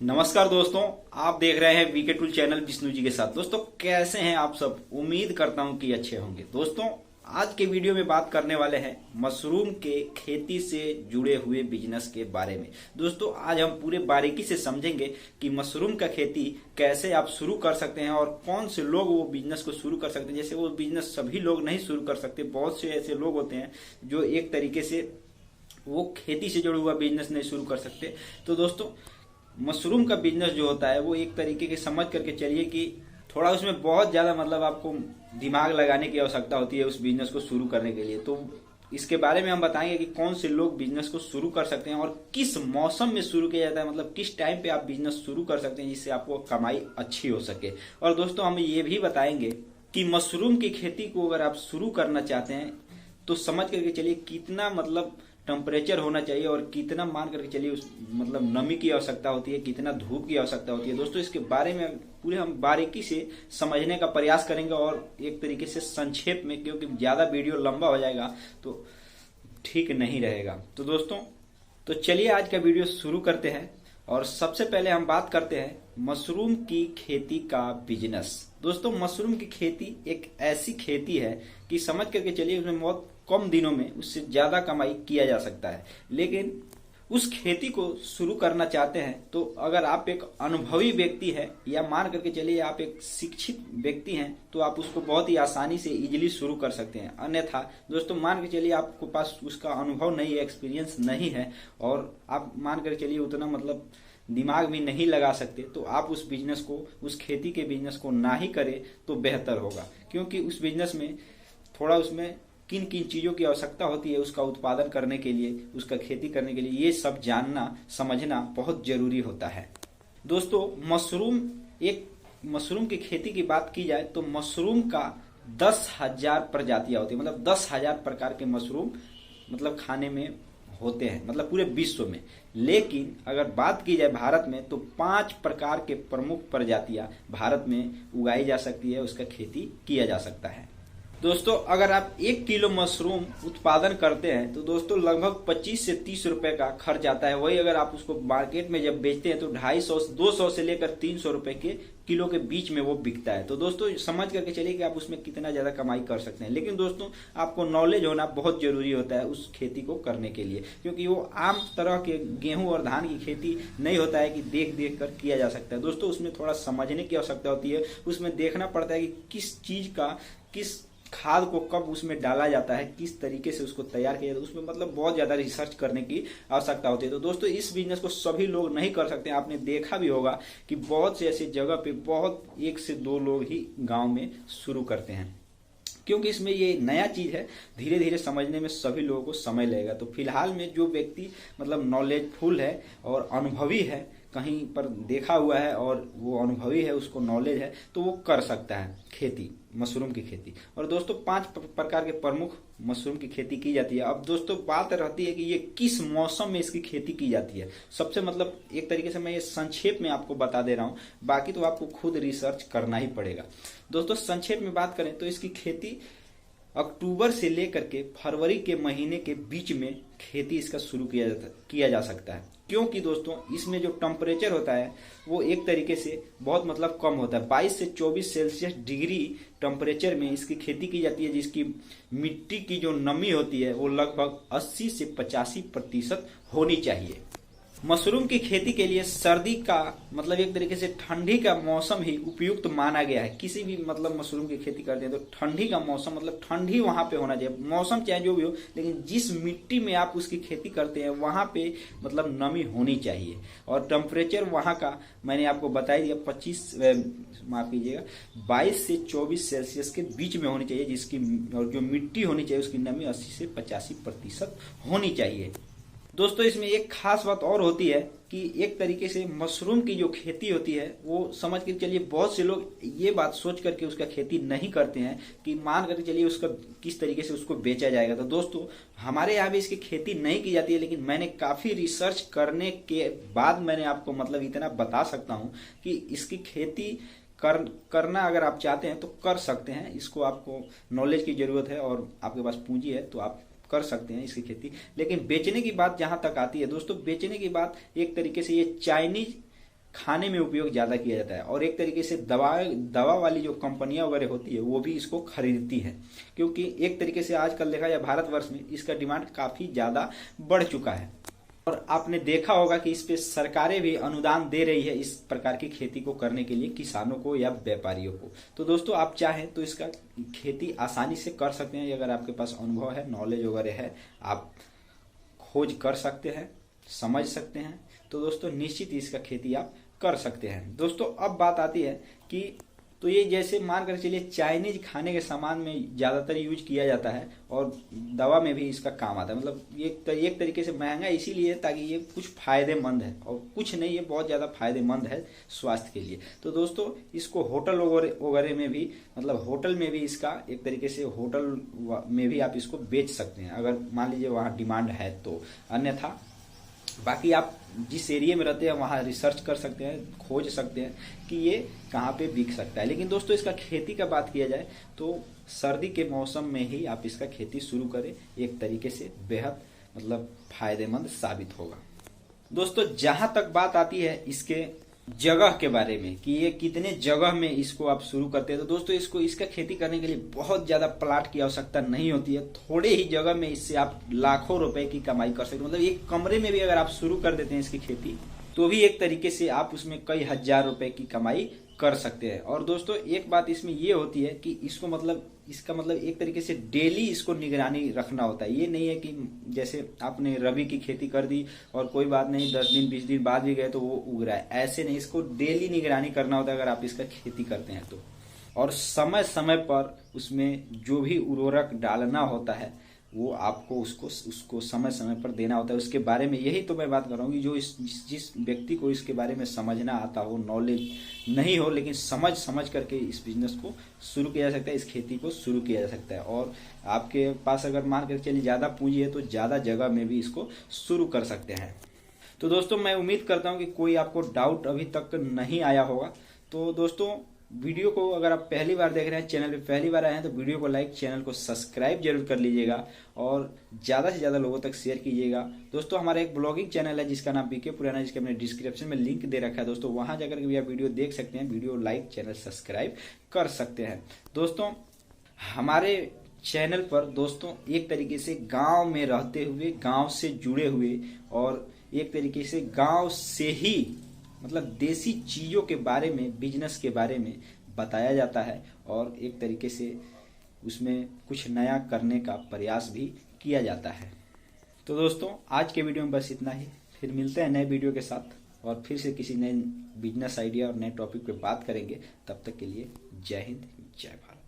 नमस्कार दोस्तों, आप देख रहे हैं VK tool channel Vishnu ji के साथ। दोस्तों कैसे हैं आप सब? उम्मीद करता हूं कि अच्छे होंगे। दोस्तों आज के वीडियो में बात करने वाले हैं मशरूम के खेती से जुड़े हुए बिजनेस के बारे में। दोस्तों आज हम पूरे बारीकी से समझेंगे कि मशरूम का खेती कैसे आप शुरू कर सकते हैं और कौन से लोग वो बिजनेस को शुरू कर सकते हैं। जैसे वो बिजनेस सभी लोग नहीं शुरू कर सकते, बहुत से ऐसे लोग होते हैं जो एक तरीके से वो खेती से जुड़ा हुआ बिजनेस नहीं शुरू कर सकते। तो दोस्तों मशरूम का बिजनेस जो होता है वो एक तरीके के समझ करके चलिए कि थोड़ा उसमें बहुत ज्यादा आपको दिमाग लगाने की आवश्यकता होती है उस बिजनेस को शुरू करने के लिए। तो इसके बारे में हम बताएंगे कि कौन से लोग बिजनेस को शुरू कर सकते हैं और किस मौसम में शुरू किया जाता है, किस टाइम पे आप बिजनेस शुरू कर सकते हैं जिससे आपको कमाई अच्छी हो सके। और दोस्तों हम ये भी बताएंगे कि मशरूम की खेती को अगर आप शुरू करना चाहते हैं तो समझ करके चलिए कितना टेम्परेचर होना चाहिए और कितना मान करके चलिए उस नमी की आवश्यकता होती है, कितना धूप की आवश्यकता होती है। दोस्तों इसके बारे में पूरे हम बारीकी से समझने का प्रयास करेंगे और एक तरीके से संक्षेप में, क्योंकि ज्यादा वीडियो लंबा हो जाएगा तो ठीक नहीं रहेगा। तो दोस्तों तो चलिए आज का वीडियो शुरू करते हैं और सबसे पहले हम बात करते हैं मशरूम की खेती का बिजनेस। दोस्तों मशरूम की खेती एक ऐसी खेती है कि समझ करके चलिए उसमें बहुत कम दिनों में उससे ज्यादा कमाई किया जा सकता है। लेकिन उस खेती को शुरू करना चाहते हैं तो अगर आप एक अनुभवी व्यक्ति है या मान करके चलिए आप एक शिक्षित व्यक्ति हैं तो आप उसको बहुत ही आसानी से इजीली शुरू कर सकते हैं। अन्यथा दोस्तों मान के चलिए आपके पास उसका अनुभव नहीं है, एक्सपीरियंस नहीं है और आप मान कर चलिए उतना दिमाग भी नहीं लगा सकते, तो आप उस बिजनेस को, उस खेती के बिजनेस को ना ही करें तो बेहतर होगा। क्योंकि उस बिजनेस में थोड़ा उसमें किन किन चीजों की आवश्यकता होती है उसका उत्पादन करने के लिए, उसका खेती करने के लिए, ये सब जानना समझना बहुत जरूरी होता है। दोस्तों मशरूम की खेती की बात की जाए तो मशरूम का 10,000 प्रजातियां होती है, 10,000 प्रकार के मशरूम खाने में होते हैं, पूरे विश्व में। लेकिन अगर बात की जाए भारत में तो 5 प्रकार के प्रमुख प्रजातियां भारत में उगाई जा सकती है, उसका खेती किया जा सकता है। दोस्तों अगर आप 1 किलो मशरूम उत्पादन करते हैं तो दोस्तों लगभग 25 से 30 रुपए का खर्च आता है। वही अगर आप उसको मार्केट में जब बेचते हैं तो 250 से लेकर 300 रुपए के किलो के बीच में वो बिकता है। तो दोस्तों समझ करके चलिए कि आप उसमें कितना ज्यादा कमाई कर सकते हैं। लेकिन दोस्तों आपको नॉलेज होना बहुत जरूरी होता है उस खेती को करने के लिए, क्योंकि वो आम तरह के गेहूं और धान की खेती नहीं होता है कि देख देख कर किया जा सकता है। दोस्तों उसमें थोड़ा समझने की आवश्यकता होती है, उसमें देखना पड़ता है कि किस चीज का, किस खाद को कब उसमें डाला जाता है, किस तरीके से उसको तैयार किया जाता है, उसमें बहुत ज्यादा रिसर्च करने की आवश्यकता होती है। तो दोस्तों इस बिजनेस को सभी लोग नहीं कर सकते। आपने देखा भी होगा कि बहुत से ऐसी जगह पे बहुत 1 से 2 लोग ही गांव में शुरू करते हैं, क्योंकि इसमें ये नया चीज है, धीरे धीरे समझने में सभी लोगों को समय लगेगा। तो फिलहाल में जो व्यक्ति नॉलेजफुल है और अनुभवी है, कहीं पर देखा हुआ है और वो अनुभवी है, उसको नॉलेज है, तो वो कर सकता है खेती, मशरूम की खेती। और दोस्तों 5 प्रकार के प्रमुख मशरूम की खेती की जाती है। अब दोस्तों बात रहती है कि ये किस मौसम में इसकी खेती की जाती है। सबसे एक तरीके से मैं ये संक्षेप में आपको बता दे रहा हूँ, बाकी तो आपको खुद रिसर्च करना ही पड़ेगा। दोस्तों संक्षेप में बात करें तो इसकी खेती अक्टूबर से लेकर के फरवरी के महीने के बीच में खेती इसका शुरू किया जा सकता है। क्योंकि दोस्तों इसमें जो टेम्परेचर होता है वो एक तरीके से बहुत कम होता है। 22 से 24 सेल्सियस डिग्री टेम्परेचर में इसकी खेती की जाती है, जिसकी मिट्टी की जो नमी होती है वो लगभग 80 से 85% होनी चाहिए। मशरूम की खेती के लिए सर्दी का एक तरीके से ठंडी का मौसम ही उपयुक्त माना गया है। किसी भी मशरूम की खेती करते हैं तो ठंडी का मौसम ठंडी वहां पे होना चाहिए। मौसम चाहे जो भी हो, लेकिन जिस मिट्टी में आप उसकी खेती करते हैं वहां पे नमी होनी चाहिए। और टेम्परेचर वहां का मैंने आपको बता दिया, 22 से 24 सेल्सियस के बीच में होनी चाहिए, जिसकी और जो मिट्टी होनी चाहिए उसकी नमी 80 से 85% होनी चाहिए। दोस्तों इसमें एक खास बात और होती है कि एक तरीके से मशरूम की जो खेती होती है वो समझ के चलिए बहुत से लोग ये बात सोच करके उसका खेती नहीं करते हैं कि मान करके चलिए उसका किस तरीके से उसको बेचा जाएगा। तो दोस्तों हमारे यहाँ भी इसकी खेती नहीं की जाती है, लेकिन मैंने काफी रिसर्च करने के बाद मैंने आपको इतना बता सकता हूँ कि इसकी खेती करना अगर आप चाहते हैं तो कर सकते हैं। इसको आपको नॉलेज की जरूरत है और आपके पास पूंजी है तो आप कर सकते हैं इसकी खेती। लेकिन बेचने की बात जहां तक आती है दोस्तों, बेचने की बात एक तरीके से ये चाइनीज खाने में उपयोग ज्यादा किया जाता है, और एक तरीके से दवा वाली जो कंपनियां वगैरह होती है वो भी इसको खरीदती है, क्योंकि एक तरीके से आजकल देखा जाए भारतवर्ष में इसका डिमांड काफी ज्यादा बढ़ चुका है। और आपने देखा होगा कि इस पे सरकारें भी अनुदान दे रही है इस प्रकार की खेती को करने के लिए किसानों को या व्यापारियों को। तो दोस्तों आप चाहें तो इसका खेती आसानी से कर सकते हैं, अगर आपके पास अनुभव है, नॉलेज वगैरह है, आप खोज कर सकते हैं, समझ सकते हैं, तो दोस्तों निश्चित ही इसका खेती आप कर सकते हैं। दोस्तों अब बात आती है कि तो ये जैसे मान कर चलिए चाइनीज खाने के सामान में ज्यादातर यूज किया जाता है और दवा में भी इसका काम आता है। मतलब ये एक तरीके से महंगा इसीलिए है ताकि ये कुछ फायदेमंद है, और कुछ नहीं, ये बहुत ज्यादा फायदेमंद है स्वास्थ्य के लिए। तो दोस्तों इसको होटल वगैरह में भी, मतलब होटल में भी इसका एक तरीके से होटल में भी आप इसको बेच सकते हैं, अगर मान लीजिए वहाँ डिमांड है तो। अन्यथा बाकी आप जिस एरिया में रहते हैं वहाँ रिसर्च कर सकते हैं, खोज सकते हैं कि ये कहाँ पे बिक सकता है। लेकिन दोस्तों इसका खेती का बात किया जाए तो सर्दी के मौसम में ही आप इसका खेती शुरू करें, एक तरीके से बेहद मतलब फायदेमंद साबित होगा। दोस्तों जहां तक बात आती है इसके जगह के बारे में कि ये कितने जगह में इसको आप शुरू करते हैं, तो दोस्तों इसका खेती करने के लिए बहुत ज्यादा प्लाट की आवश्यकता नहीं होती है। थोड़े ही जगह में इससे आप लाखों रुपए की कमाई कर सकते हैं। मतलब एक कमरे में भी अगर आप शुरू कर देते हैं इसकी खेती तो भी एक तरीके से आप उसमें कई हजार रुपए की कमाई कर सकते हैं। और दोस्तों एक बात इसमें ये होती है कि इसका मतलब एक तरीके से डेली इसको निगरानी रखना होता है। ये नहीं है कि जैसे आपने रबी की खेती कर दी और कोई बात नहीं 10 दिन 20 दिन बाद भी गए तो वो उग रहा है, ऐसे नहीं, इसको डेली निगरानी करना होता है अगर आप इसका खेती करते हैं तो। और समय समय पर उसमें जो भी उर्वरक डालना होता है वो आपको उसको समय समय पर देना होता है। उसके बारे में यही तो मैं बात कर रहा हूँ कि जो जिस व्यक्ति को इसके बारे में समझना आता हो, नॉलेज नहीं हो, लेकिन समझ करके इस बिजनेस को शुरू किया जा सकता है, इस खेती को शुरू किया जा सकता है। और आपके पास अगर मान कर चलिए ज्यादा पूंजी है तो ज्यादा जगह में भी इसको शुरू कर सकते हैं। तो दोस्तों मैं उम्मीद करता हूँ कि कोई आपको डाउट अभी तक नहीं आया होगा। तो दोस्तों वीडियो को अगर आप पहली बार देख रहे हैं, चैनल पे पहली बार आए हैं, तो वीडियो को लाइक, चैनल को सब्सक्राइब जरूर कर लीजिएगा और ज्यादा से ज्यादा लोगों तक शेयर कीजिएगा। दोस्तों हमारा एक ब्लॉगिंग चैनल है जिसका नाम बीके पुराना, जिसके मैंने डिस्क्रिप्शन में लिंक दे रखा है। दोस्तों वहां जाकर के भी आप वीडियो देख सकते हैं, वीडियो लाइक, चैनल सब्सक्राइब कर सकते हैं। दोस्तों हमारे चैनल पर दोस्तों एक तरीके से गाँव में रहते हुए, गाँव से जुड़े हुए और एक तरीके से गाँव से ही मतलब देसी चीजों के बारे में, बिजनेस के बारे में बताया जाता है और एक तरीके से उसमें कुछ नया करने का प्रयास भी किया जाता है। तो दोस्तों आज के वीडियो में बस इतना ही, फिर मिलते हैं नए वीडियो के साथ और फिर से किसी नए बिजनेस आइडिया और नए टॉपिक पे बात करेंगे। तब तक के लिए जय हिंद, जय भारत।